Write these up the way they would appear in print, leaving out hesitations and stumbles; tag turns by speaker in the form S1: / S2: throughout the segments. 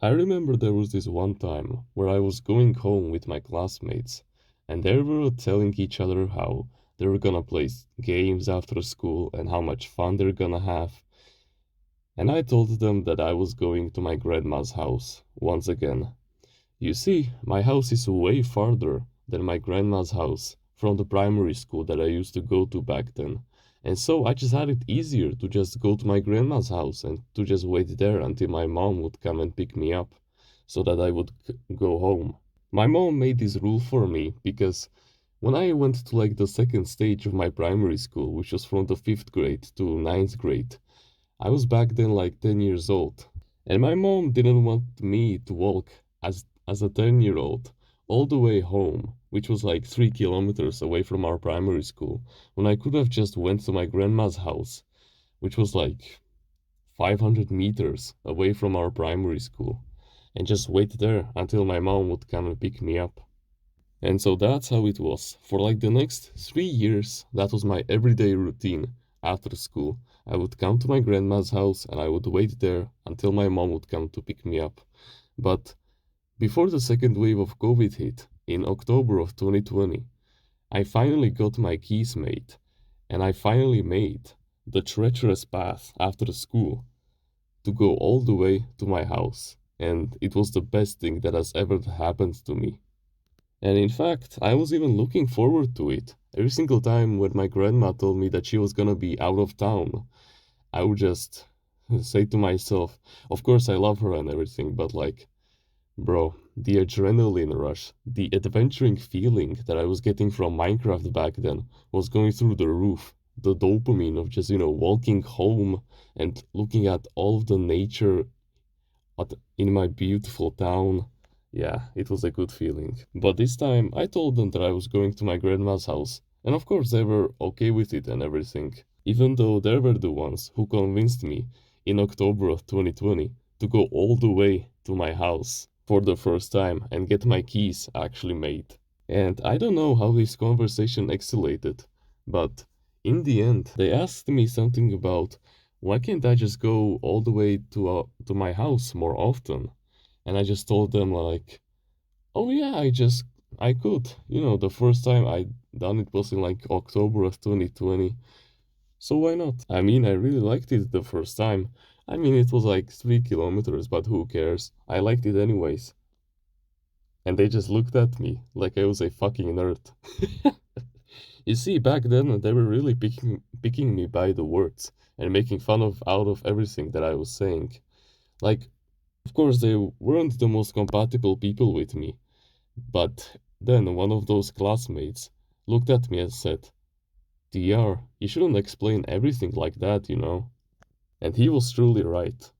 S1: I remember there was this one time where I was going home with my classmates, and they were telling each other how they were gonna play games after school and how much fun they're gonna have. And I told them that I was going to my grandma's house once again. You see, my house is way farther than my grandma's house from the primary school that I used to go to back then. And so I just had it easier to just go to my grandma's house and to just wait there until my mom would come and pick me up so that I would go home. My mom made this rule for me because when I went to like the second stage of my primary school, which was from the 5th grade to ninth grade, I was back then like 10 years old. And my mom didn't want me to walk as a 10-year-old all the way home, which was like 3 kilometers away from our primary school, when I could have just went to my grandma's house, which was like 500 meters away from our primary school, and just wait there until my mom would come and pick me up. And so that's how it was. For like the next 3 years, that was my everyday routine after school. I would come to my grandma's house and I would wait there until my mom would come to pick me up. But before the second wave of COVID hit in October of 2020, I finally got my keys made, and I finally made the treacherous path after school to go all the way to my house. And it was the best thing that has ever happened to me. And in fact, I was even looking forward to it. Every single time when my grandma told me that she was gonna be out of town, I would just say to myself, of course I love her and everything, but like, bro, the adrenaline rush, the adventuring feeling that I was getting from Minecraft back then was going through the roof. The dopamine of just, walking home and looking at all of the nature in my beautiful town. Yeah, it was a good feeling. But this time I told them that I was going to my grandma's house, and of course they were okay with it and everything, even though they were the ones who convinced me in October of 2020 to go all the way to my house for the first time and get my keys actually made. And I don't know how this conversation escalated, but in the end, they asked me something about why can't I just go all the way to my house more often? And I just told them like, oh yeah, I could. The first time I done it was in like October of 2020. So why not? I mean, I really liked it the first time. I mean, it was like 3 kilometers, but who cares? I liked it anyways. And they just looked at me like I was a fucking nerd. You see, back then they were really picking me by the words and making fun of out of everything that I was saying. Like, of course, they weren't the most compatible people with me, but then one of those classmates looked at me and said, "TR, you shouldn't explain everything like that, you know." And he was truly right.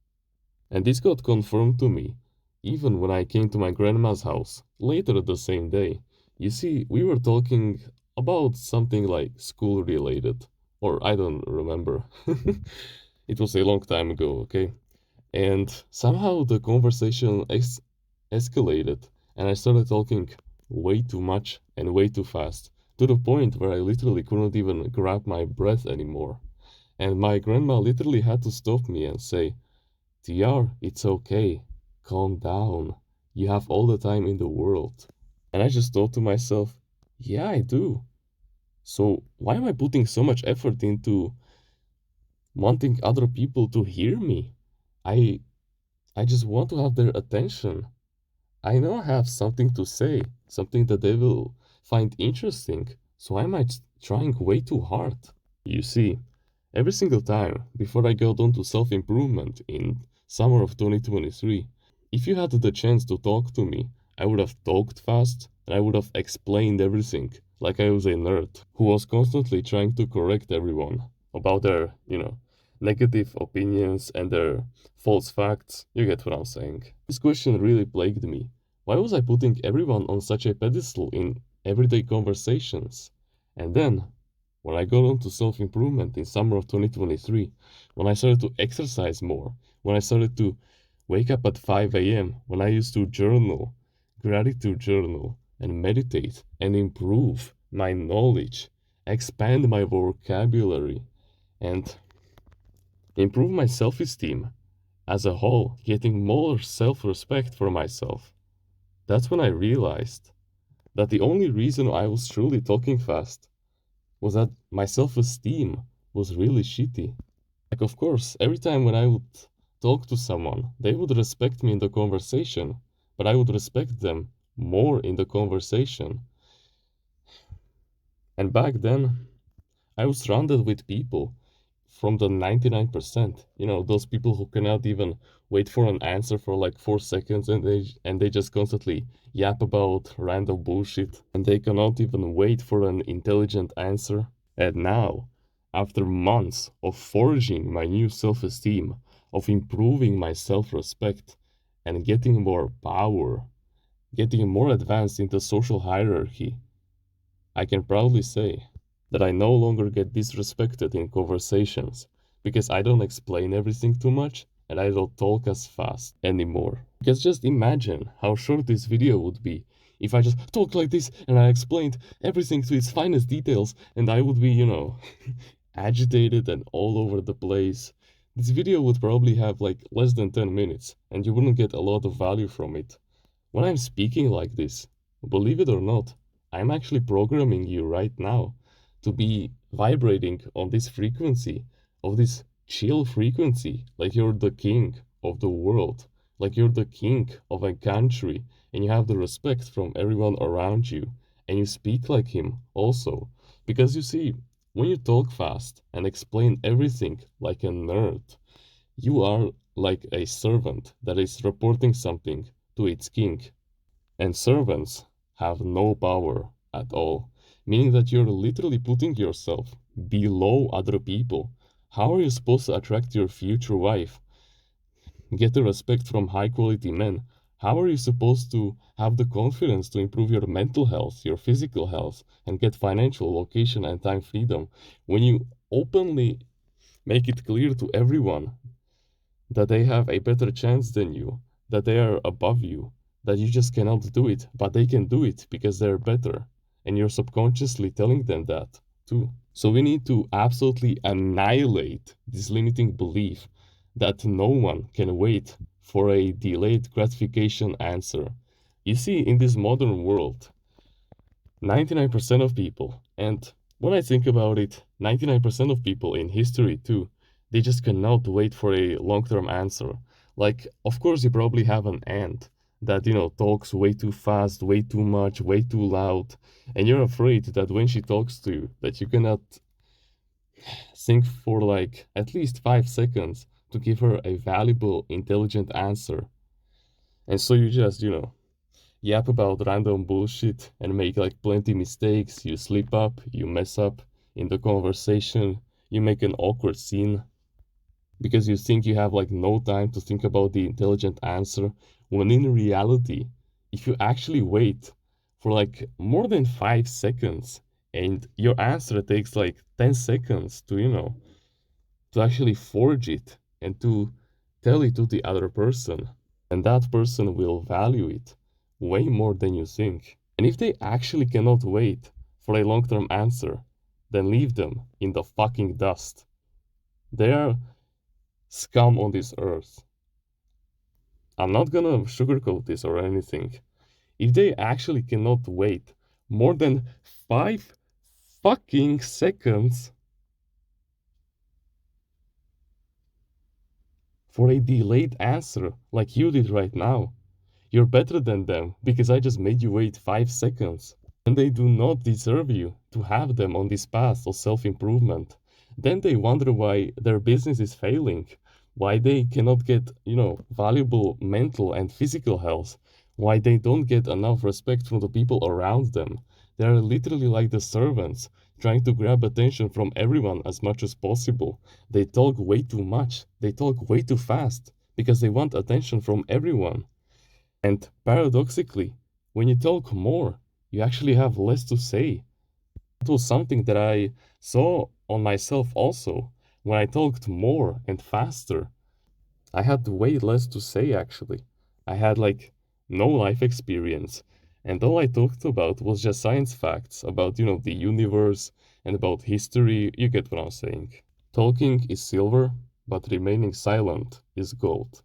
S1: And this got confirmed to me even when I came to my grandma's house later the same day. You see, we were talking about something like school related, or I don't remember. It was a long time ago, okay? And somehow the conversation escalated, and I started talking way too much and way too fast, to the point where I literally couldn't even grab my breath anymore. And my grandma literally had to stop me and say, TR, it's okay. Calm down. You have all the time in the world. And I just thought to myself, yeah, I do. So why am I putting so much effort into wanting other people to hear me? I I just want to have their attention. I know I have something to say, something that they will find interesting. So why am I trying way too hard? You see, every single time before I got onto self-improvement in summer of 2023, if you had the chance to talk to me, I would have talked fast and I would have explained everything like I was a nerd who was constantly trying to correct everyone about their, negative opinions and their false facts. You get what I'm saying. This question really plagued me. Why was I putting everyone on such a pedestal in everyday conversations? And then when I got on to self-improvement in summer of 2023, when I started to exercise more, when I started to wake up at 5 a.m., when I used to journal, gratitude journal, and meditate and improve my knowledge, expand my vocabulary, and improve my self-esteem, as a whole, getting more self respect for myself. That's when I realized that the only reason I was truly talking fast was that my self esteem was really shitty. Like, of course, every time when I would talk to someone, they would respect me in the conversation, but I would respect them more in the conversation. And back then, I was surrounded with people from the 99%. Those people who cannot even wait for an answer for like 4 seconds, and they just constantly yap about random bullshit, and they cannot even wait for an intelligent answer. And now, after months of forging my new self-esteem, of improving my self-respect, and getting more power, getting more advanced in the social hierarchy, I can proudly say that I no longer get disrespected in conversations because I don't explain everything too much and I don't talk as fast anymore. Because just imagine how short this video would be if I just talked like this and I explained everything to its finest details, and I would be, agitated and all over the place. This video would probably have like less than 10 minutes and you wouldn't get a lot of value from it. When I'm speaking like this, believe it or not, I'm actually programming you right now to be vibrating on this frequency, of this chill frequency, like you're the king of the world, like you're the king of a country, and you have the respect from everyone around you, and you speak like him also. Because you see, when you talk fast and explain everything like a nerd, you are like a servant that is reporting something to its king. And servants have no power at all, meaning that you're literally putting yourself below other people. How are you supposed to attract your future wife, get the respect from high quality men? How are you supposed to have the confidence to improve your mental health, your physical health, and get financial, location, and time freedom when you openly make it clear to everyone that they have a better chance than you, that they are above you, that you just cannot do it, but they can do it because they're better. And you're subconsciously telling them that too. So we need to absolutely annihilate this limiting belief that no one can wait for a delayed gratification answer. You see, in this modern world, 99% of people, and when I think about it, 99% of people in history too, they just cannot wait for a long term answer. Like, of course, you probably have an aunt that, talks way too fast, way too much, way too loud, and you're afraid that when she talks to you, that you cannot think for like at least 5 seconds to give her a valuable, intelligent answer. And so you just, yap about random bullshit and make like plenty mistakes. You slip up, you mess up in the conversation, you make an awkward scene because you think you have like no time to think about the intelligent answer, when in reality, if you actually wait for like more than 5 seconds and your answer takes like 10 seconds to, to actually forge it and to tell it to the other person, and that person will value it way more than you think. And if they actually cannot wait for a long term answer, then leave them in the fucking dust. They are scum on this earth. I'm not gonna sugarcoat this or anything. If they actually cannot wait more than 5 fucking seconds for a delayed answer like you did right now, you're better than them because I just made you wait 5 seconds. And they do not deserve you to have them on this path of self improvement. Then they wonder why their business is failing, why they cannot get, valuable mental and physical health, why they don't get enough respect from the people around them. They are literally like the servants, trying to grab attention from everyone as much as possible. They talk way too much, they talk way too fast because they want attention from everyone. And paradoxically, when you talk more, you actually have less to say. That was something that I saw on myself also. When I talked more and faster, I had way less to say actually. I had like no life experience. And all I talked about was just science facts about, the universe and about history. You get what I'm saying. Talking is silver, but remaining silent is gold.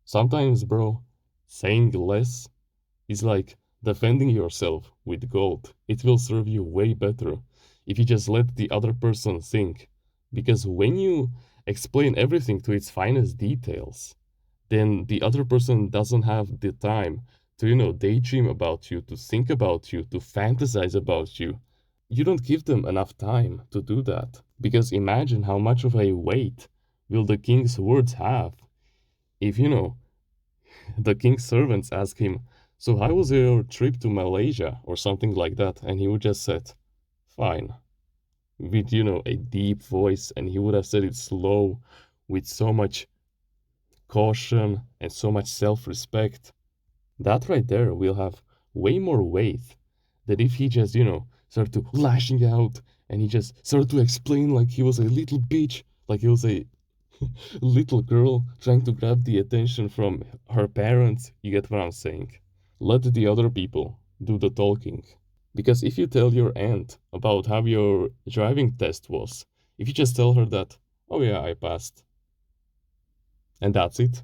S1: Sometimes, bro, saying less is like defending yourself with gold. It will serve you way better if you just let the other person think. Because when you explain everything to its finest details, then the other person doesn't have the time to, daydream about you, to think about you, to fantasize about you. You don't give them enough time to do that. Because imagine how much of a weight will the king's words have if, the king's servants ask him, "So how was your trip to Malaysia?" or something like that, and he would just said, "Fine," with, a deep voice, and he would have said it slow, with so much caution and so much self-respect. That right there will have way more weight than if he just, started to lashing out and he just started to explain like he was a little bitch, like he was a little girl trying to grab the attention from her parents. You get what I'm saying? Let the other people do the talking. Because if you tell your aunt about how your driving test was, if you just tell her that, "Oh yeah, I passed," and that's it,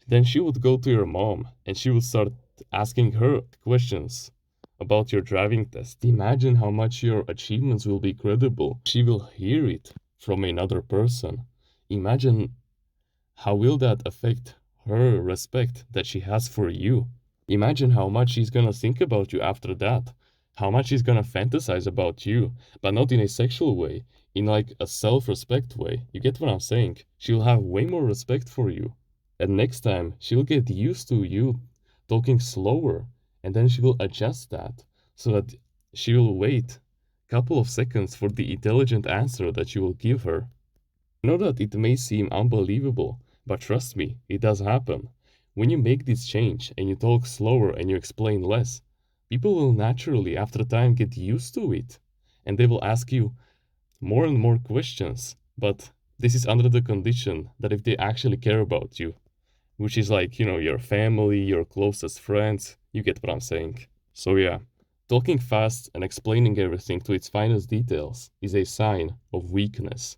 S1: then she would go to your mom and she would start asking her questions about your driving test. Imagine how much your achievements will be credible. She will hear it from another person. Imagine how will that affect her respect that she has for you? Imagine how much she's gonna think about you after that. How much she's gonna fantasize about you, but not in a sexual way, in like a self-respect way. You get what I'm saying? She'll have way more respect for you. And next time, she'll get used to you talking slower, and then she will adjust that so that she will wait a couple of seconds for the intelligent answer that you will give her. I know that it may seem unbelievable, but trust me, it does happen. When you make this change and you talk slower and you explain less, people will naturally, after time, get used to it. And they will ask you more and more questions. But this is under the condition that if they actually care about you, which is like, your family, your closest friends, you get what I'm saying. So, yeah, talking fast and explaining everything to its finest details is a sign of weakness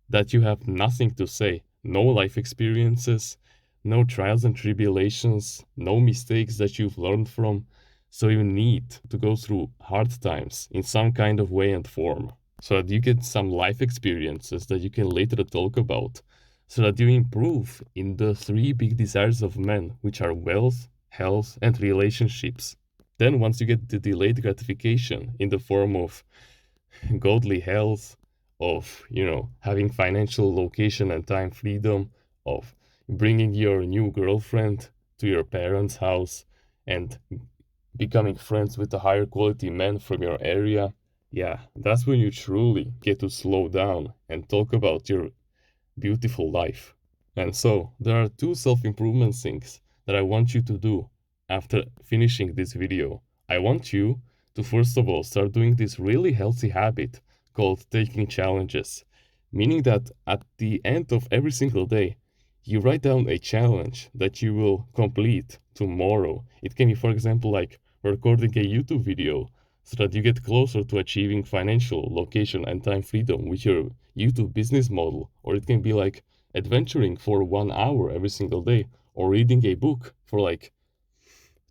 S1: that you have nothing to say, no life experiences, no trials and tribulations, no mistakes that you've learned from. So you need to go through hard times in some kind of way and form so that you get some life experiences that you can later talk about, so that you improve in the three big desires of men, which are wealth, health, and relationships. Then, once you get the delayed gratification in the form of godly health, of, having financial location and time freedom, of bringing your new girlfriend to your parents' house and becoming friends with the higher quality men from your area, yeah, that's when you truly get to slow down and talk about your beautiful life. And so, there are two self-improvement things that I want you to do after finishing this video. I want you to first of all start doing this really healthy habit called taking challenges, meaning that at the end of every single day, you write down a challenge that you will complete tomorrow. It can be, for example, like recording a YouTube video so that you get closer to achieving financial, location, and time freedom with your YouTube business model. Or it can be like adventuring for 1 hour every single day, or reading a book for like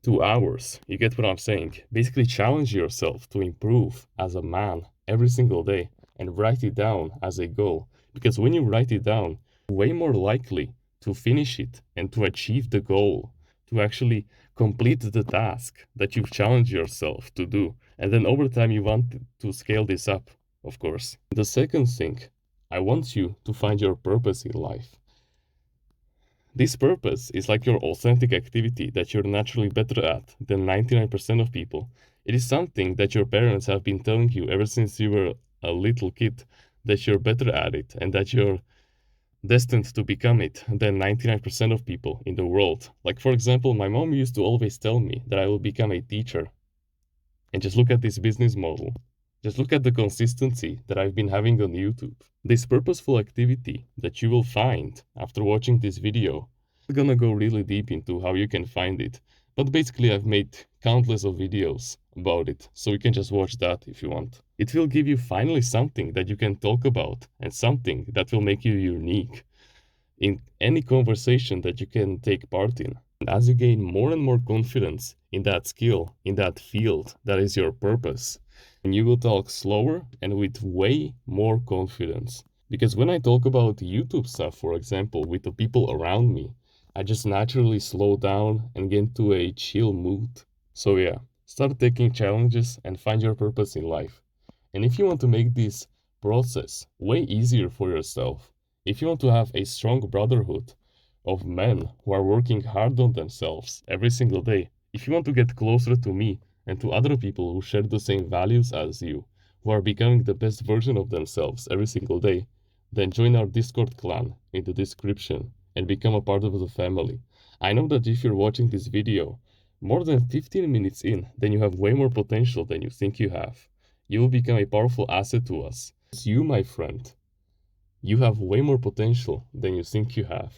S1: 2 hours. You get what I'm saying? Basically, challenge yourself to improve as a man every single day and write it down as a goal. Because when you write it down, you're way more likely to finish it and to achieve the goal, to actually complete the task that you've challenged yourself to do. And then over time, you want to scale this up, of course. The second thing, I want you to find your purpose in life. This purpose is like your authentic activity that you're naturally better at than 99% of people. It is something that your parents have been telling you ever since you were a little kid, that you're better at it and that you're destined to become it than 99% of people in the world. Like, for example, my mom used to always tell me that I will become a teacher. And just look at this business model. Just look at the consistency that I've been having on YouTube. This purposeful activity that you will find after watching this video. I'm gonna go really deep into how you can find it. But basically I've made countless of videos about it, so you can just watch that if you want. It will give you finally something that you can talk about and something that will make you unique. in any conversation that you can take part in. And as you gain more and more confidence in that skill, in that field, that is your purpose, and you will talk slower and with way more confidence. Because when I talk about YouTube stuff, for example, with the people around me, I just naturally slow down and get into a chill mood. So yeah, start taking challenges and find your purpose in life. And if you want to make this process way easier for yourself, if you want to have a strong brotherhood of men who are working hard on themselves every single day, if you want to get closer to me and to other people who share the same values as you, who are becoming the best version of themselves every single day, then join our Discord clan in the description and become a part of the family. I know that if you're watching this video more than 15 minutes in, then you have way more potential than you think you have. You will become a powerful asset to us. You, my friend, you have way more potential than you think you have.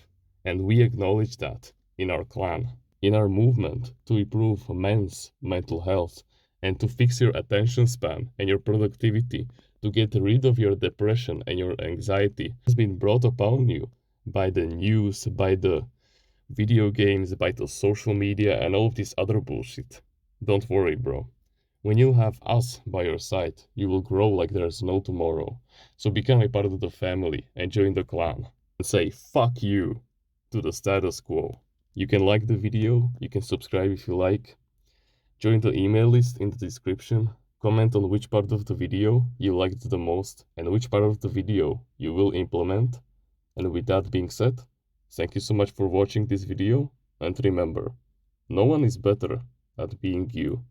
S1: And we acknowledge that in our clan, in our movement to improve men's mental health and to fix your attention span and your productivity, to get rid of your depression and your anxiety has been brought upon you by the news, by the video games, by the social media, and all of this other bullshit. Don't worry, bro. When you have us by your side, you will grow like there's no tomorrow. So become a part of the family and join the clan. And say fuck you to the status quo. You can like the video, you can subscribe if you like, join the email list in the description, comment on which part of the video you liked the most and which part of the video you will implement. And with that being said, thank you so much for watching this video, and remember, no one is better at being you.